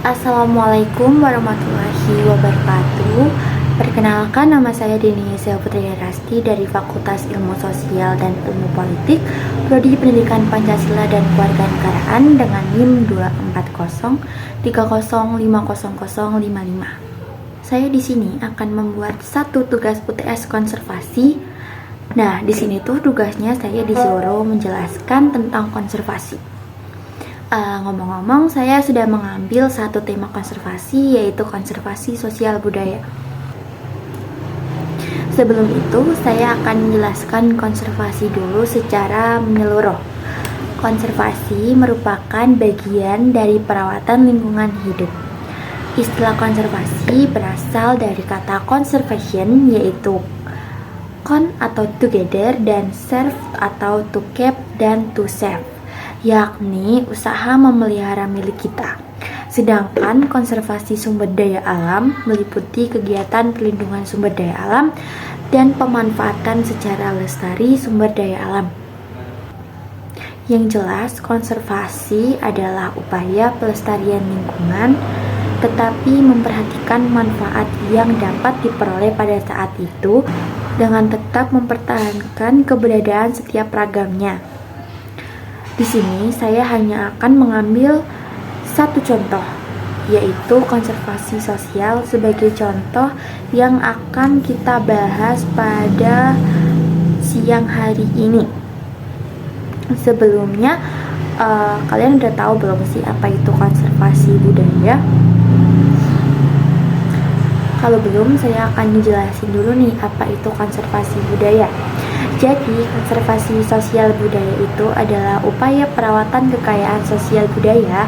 Assalamualaikum warahmatullahi wabarakatuh. Perkenalkan, nama saya Denisha Putri Rasti dari Fakultas Ilmu Sosial dan Ilmu Politik, Prodi Pendidikan Pancasila dan Kewarganegaraan dengan NIM 24030500055. Saya di sini akan membuat satu tugas UTS konservasi. Nah, di sini tuh tugasnya saya disuruh menjelaskan tentang konservasi. Ngomong-ngomong, saya sudah mengambil satu tema konservasi, yaitu konservasi sosial budaya. Sebelum itu, saya akan menjelaskan konservasi dulu secara menyeluruh. Konservasi merupakan bagian dari perawatan lingkungan hidup. Istilah konservasi berasal dari kata conservation, yaitu con atau together, dan serve atau to keep dan to save, yakni usaha memelihara milik kita. Sedangkan konservasi sumber daya alam meliputi kegiatan perlindungan sumber daya alam dan pemanfaatan secara lestari sumber daya alam. Yang jelas, konservasi adalah upaya pelestarian lingkungan, tetapi memperhatikan manfaat yang dapat diperoleh pada saat itu dengan tetap mempertahankan keberadaan setiap ragamnya. Di sini saya hanya akan mengambil satu contoh, yaitu konservasi sosial sebagai contoh yang akan kita bahas pada siang hari ini. Sebelumnya, kalian udah tahu belum sih apa itu konservasi budaya? Kalau belum, saya akan jelasin dulu nih apa itu konservasi budaya. Jadi, konservasi sosial budaya itu adalah upaya perawatan kekayaan sosial budaya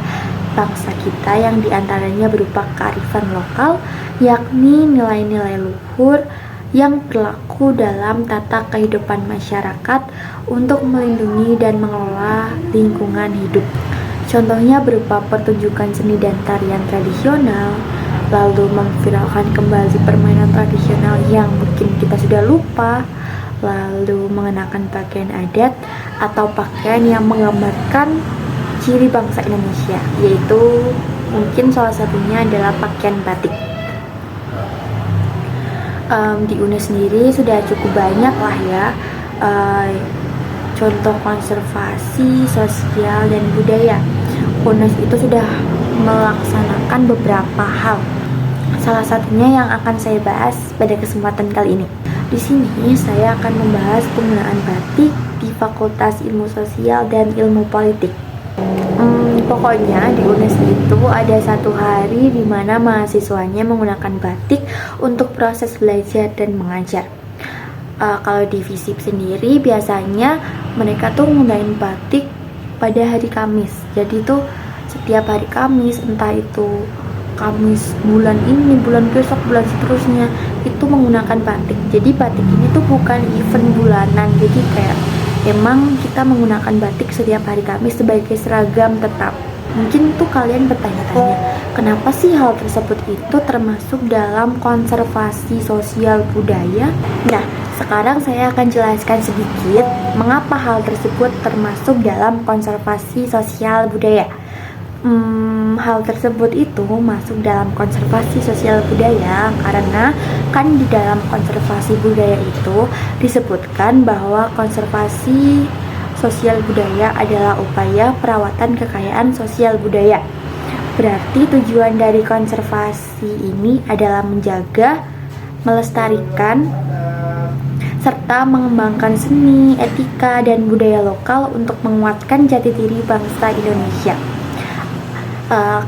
bangsa kita yang diantaranya berupa kearifan lokal, yakni nilai-nilai luhur yang berlaku dalam tata kehidupan masyarakat untuk melindungi dan mengelola lingkungan hidup. Contohnya berupa pertunjukan seni dan tarian tradisional, lalu memviralkan kembali permainan tradisional yang mungkin kita sudah lupa, lalu mengenakan pakaian adat atau pakaian yang menggambarkan ciri bangsa Indonesia, yaitu mungkin salah satunya adalah pakaian batik. Di UNES sendiri sudah cukup banyak lah ya contoh konservasi sosial dan budaya. UNES itu sudah melaksanakan beberapa hal. Salah satunya yang akan saya bahas pada kesempatan kali ini. Di sini saya akan membahas penggunaan batik di Fakultas Ilmu Sosial dan Ilmu Politik. Pokoknya di UNES itu ada satu hari di mana mahasiswanya menggunakan batik untuk proses belajar dan mengajar. Kalau di FISIP sendiri biasanya mereka tuh menggunakan batik pada hari Kamis. Jadi tuh setiap hari Kamis, entah itu Kamis bulan ini, bulan besok, bulan seterusnya, itu menggunakan batik. Jadi batik ini tuh bukan event bulanan, jadi kayak emang kita menggunakan batik setiap hari Kamis sebagai seragam tetap. Mungkin tuh kalian bertanya-tanya, kenapa sih hal tersebut itu termasuk dalam konservasi sosial budaya? Nah, sekarang saya akan jelaskan sedikit mengapa hal tersebut termasuk dalam konservasi sosial budaya. Hal tersebut itu masuk dalam konservasi sosial budaya karena kan di dalam konservasi budaya itu disebutkan bahwa konservasi sosial budaya adalah upaya perawatan kekayaan sosial budaya. Berarti tujuan dari konservasi ini adalah menjaga, melestarikan, serta mengembangkan seni, etika, dan budaya lokal untuk menguatkan jati diri bangsa Indonesia.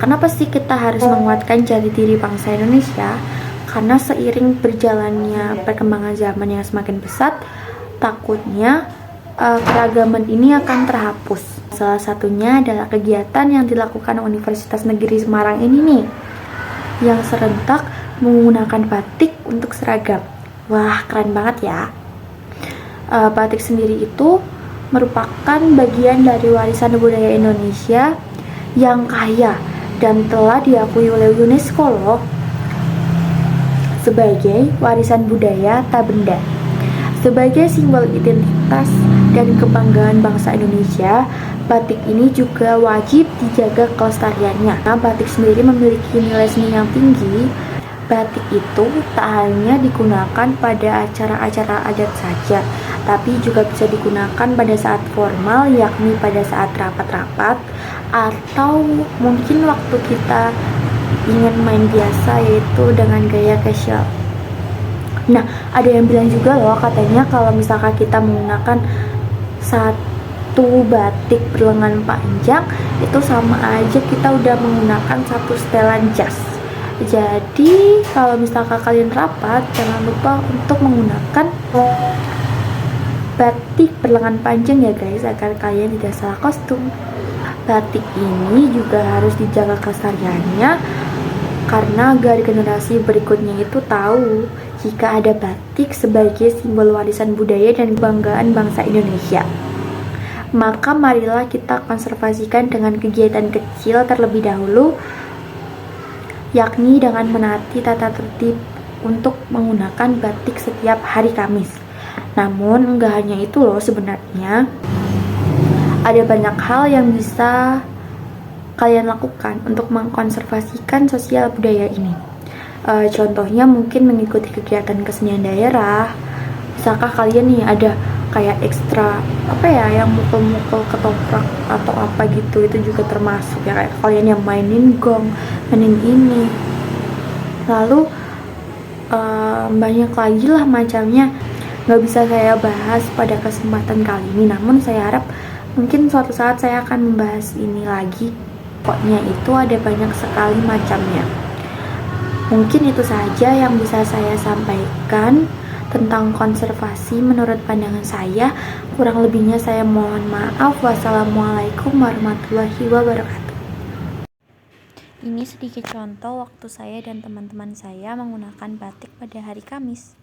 Kenapa sih kita harus menguatkan jati diri bangsa Indonesia? Karena seiring berjalannya perkembangan zaman yang semakin pesat, takutnya keragaman ini akan terhapus. Salah satunya adalah kegiatan yang dilakukan Universitas Negeri Semarang ini nih, yang serentak menggunakan batik untuk seragam. Wah, keren banget ya. Batik sendiri itu merupakan bagian dari warisan budaya Indonesia yang kaya dan telah diakui oleh UNESCO loh sebagai warisan budaya tak benda. Sebagai simbol identitas dan kebanggaan bangsa Indonesia, Batik ini juga wajib dijaga kelestariannya. Nah, batik sendiri memiliki nilai seni yang tinggi. Batik itu tak hanya digunakan pada acara-acara adat saja, tapi juga bisa digunakan pada saat formal, yakni pada saat rapat-rapat, atau mungkin waktu kita ingin main biasa, yaitu dengan gaya casual. Nah, ada yang bilang juga loh, katanya kalau misalkan kita menggunakan satu batik berlengan panjang, itu sama aja kita udah menggunakan satu setelan jas. Jadi kalau misalkan kalian rapat, jangan lupa untuk menggunakan batik berlengan panjang ya guys, agar kalian tidak salah kostum. Batik ini juga harus dijaga kelestariannya, karena agar generasi berikutnya itu tahu jika ada batik sebagai simbol warisan budaya dan kebanggaan bangsa Indonesia. Maka marilah kita konservasikan dengan kegiatan kecil terlebih dahulu, yakni dengan menaati tata tertib untuk menggunakan batik setiap hari Kamis. Namun enggak hanya itu loh, sebenarnya ada banyak hal yang bisa kalian lakukan untuk mengkonservasikan sosial budaya ini. Contohnya mungkin mengikuti kegiatan kesenian daerah. Misalkan kalian nih ada kayak ekstra yang mukul-mukul ketoprak atau apa gitu, itu juga termasuk ya, kayak kalian yang mainin gong, mainin ini. Lalu banyak lagi lah macamnya, nggak bisa saya bahas pada kesempatan kali ini, namun saya harap mungkin suatu saat saya akan membahas ini lagi. Pokoknya itu ada banyak sekali macamnya. Mungkin itu saja yang bisa saya sampaikan tentang konservasi menurut pandangan saya. Kurang lebihnya saya mohon maaf. Wassalamualaikum warahmatullahi wabarakatuh. Ini sedikit contoh waktu saya dan teman-teman saya menggunakan batik pada hari Kamis.